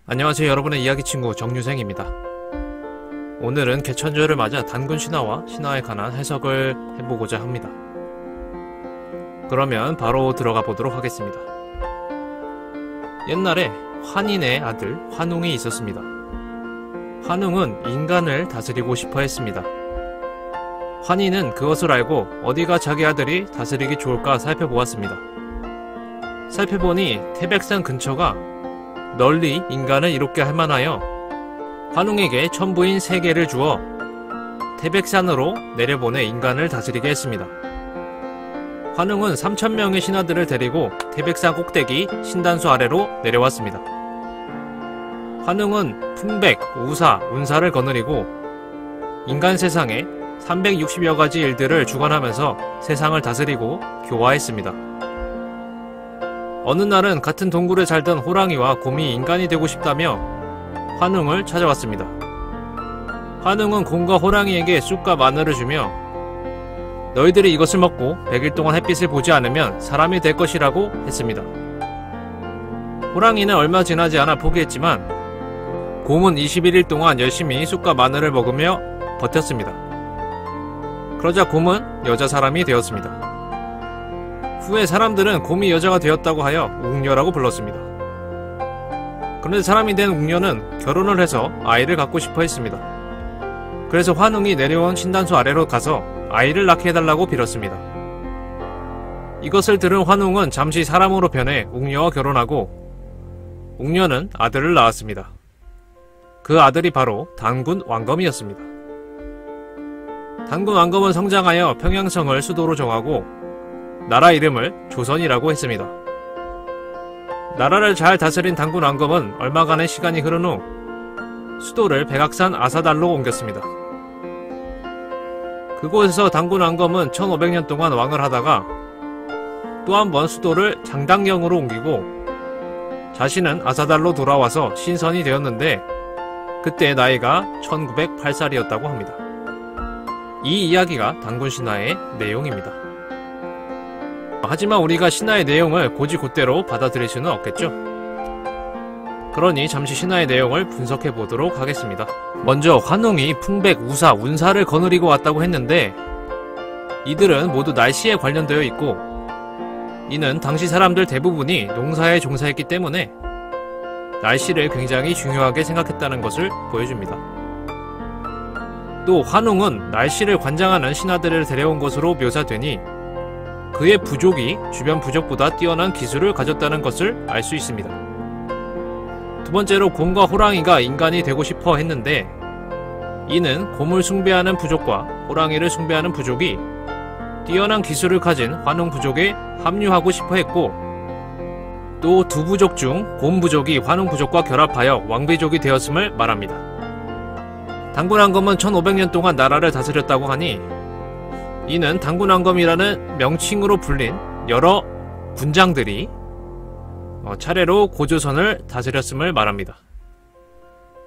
안녕하세요. 여러분의 이야기 친구 정유생입니다. 오늘은 개천절을 맞아 단군 신화와 신화에 관한 해석을 해보고자 합니다. 그러면 바로 들어가 보도록 하겠습니다. 옛날에 환인의 아들 환웅이 있었습니다. 환웅은 인간을 다스리고 싶어 했습니다. 환인은 그것을 알고 어디가 자기 아들이 다스리기 좋을까 살펴보았습니다. 살펴보니 태백산 근처가 널리 인간을 이롭게 할 만하여 환웅에게 천부인 3개를 주어 태백산으로 내려보내 인간을 다스리게 했습니다. 환웅은 3000명의 신하들을 데리고 태백산 꼭대기 신단수 아래로 내려왔습니다. 환웅은 풍백, 우사, 운사를 거느리고 인간 세상에 360여 가지 일들을 주관하면서 세상을 다스리고 교화했습니다. 어느 날은 같은 동굴에 살던 호랑이와 곰이 인간이 되고 싶다며 환웅을 찾아왔습니다. 환웅은 곰과 호랑이에게 쑥과 마늘을 주며 너희들이 이것을 먹고 100일 동안 햇빛을 보지 않으면 사람이 될 것이라고 했습니다. 호랑이는 얼마 지나지 않아 포기했지만 곰은 21일 동안 열심히 쑥과 마늘을 먹으며 버텼습니다. 그러자 곰은 여자 사람이 되었습니다. 후에 사람들은 곰이 여자가 되었다고 하여 웅녀라고 불렀습니다. 그런데 사람이 된 웅녀는 결혼을 해서 아이를 갖고 싶어 했습니다. 그래서 환웅이 내려온 신단수 아래로 가서 아이를 낳게 해달라고 빌었습니다. 이것을 들은 환웅은 잠시 사람으로 변해 웅녀와 결혼하고 웅녀는 아들을 낳았습니다. 그 아들이 바로 단군 왕검이었습니다. 단군 왕검은 성장하여 평양성을 수도로 정하고 나라 이름을 조선이라고 했습니다. 나라를 잘 다스린 단군 왕검은 얼마간의 시간이 흐른 후 수도를 백악산 아사달로 옮겼습니다. 그곳에서 단군 왕검은 1500년 동안 왕을 하다가 또 한 번 수도를 장당경으로 옮기고 자신은 아사달로 돌아와서 신선이 되었는데 그때 나이가 1908살이었다고 합니다. 이 이야기가 단군 신화의 내용입니다. 하지만 우리가 신화의 내용을 곧이곧대로 받아들일 수는 없겠죠? 그러니 잠시 신화의 내용을 분석해 보도록 하겠습니다. 먼저 환웅이 풍백, 우사, 운사를 거느리고 왔다고 했는데 이들은 모두 날씨에 관련되어 있고 이는 당시 사람들 대부분이 농사에 종사했기 때문에 날씨를 굉장히 중요하게 생각했다는 것을 보여줍니다. 또 환웅은 날씨를 관장하는 신하들을 데려온 것으로 묘사되니 그의 부족이 주변 부족보다 뛰어난 기술을 가졌다는 것을 알 수 있습니다. 두 번째로 곰과 호랑이가 인간이 되고 싶어 했는데 이는 곰을 숭배하는 부족과 호랑이를 숭배하는 부족이 뛰어난 기술을 가진 환웅 부족에 합류하고 싶어 했고 또 두 부족 중 곰 부족이 환웅 부족과 결합하여 왕비족이 되었음을 말합니다. 단군 왕검은 1500년 동안 나라를 다스렸다고 하니 이는 단군 왕검이라는 명칭으로 불린 여러 군장들이 차례로 고조선을 다스렸음을 말합니다.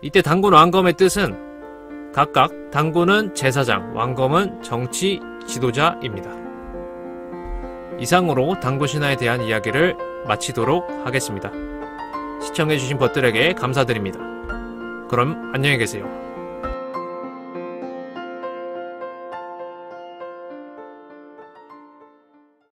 이때 단군 왕검의 뜻은 각각 단군은 제사장, 왕검은 정치 지도자입니다. 이상으로 단군 신화에 대한 이야기를 마치도록 하겠습니다. 시청해주신 분들에게 감사드립니다. 그럼 안녕히 계세요.